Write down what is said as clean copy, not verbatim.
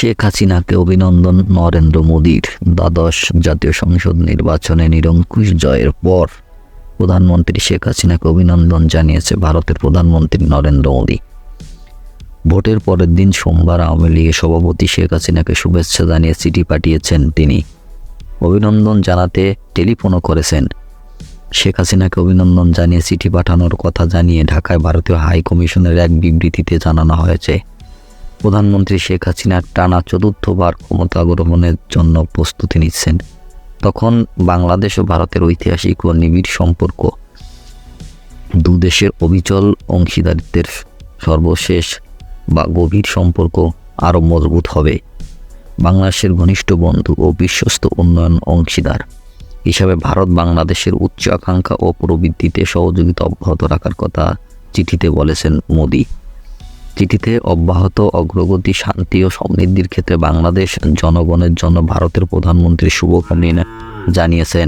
শেখ হাসিনাকে অভিনন্দন নরেন্দ্র মোদীর। দ্বাদশ জাতীয় সংসদ নির্বাচনে নিরঙ্কুশ জয়ের পর প্রধানমন্ত্রী শেখ হাসিনাকে অভিনন্দন জানিয়েছে ভারতের প্রধানমন্ত্রী নরেন্দ্র মোদী। ভোটের পরের দিন সোমবার আওয়ামী লীগের সভাপতি শেখ হাসিনাকে শুভেচ্ছা জানিয়ে চিঠি পাঠিয়েছেন তিনি। অভিনন্দন জানাতে টেলিফোনও করেছেন। শেখ হাসিনাকে অভিনন্দন জানিয়ে চিঠি পাঠানোর কথা জানিয়ে ঢাকায় ভারতীয় হাই কমিশনের এক বিবৃতিতে জানানো হয়েছে, প্রধানমন্ত্রী শেখ হাসিনা টানা চতুর্থবার ক্ষমতা গ্রহণের জন্য প্রস্তুতি নিচ্ছেন। তখন বাংলাদেশ ও ভারতের ঐতিহাসিক ও নিবিড় সম্পর্ক, দুদেশের অবিচল অংশীদারিত্বের সর্বশেষ বা গভীর সম্পর্ক আরও মজবুত হবে। বাংলাদেশের ঘনিষ্ঠ বন্ধু ও বিশ্বস্ত উন্নয়ন অংশীদার হিসাবে ভারত বাংলাদেশের উচ্চ আকাঙ্ক্ষা ও প্রবৃদ্ধিতে সহযোগিতা অব্যাহত রাখার কথা চিঠিতে বলেছেন মোদী। চিঠিতে অব্যাহত অগ্রগতি, শান্তি ও সমৃদ্ধির ক্ষেত্রে বাংলাদেশ জনগণের জন্য ভারতের প্রধানমন্ত্রী শুভকামনা জানিয়েছেন।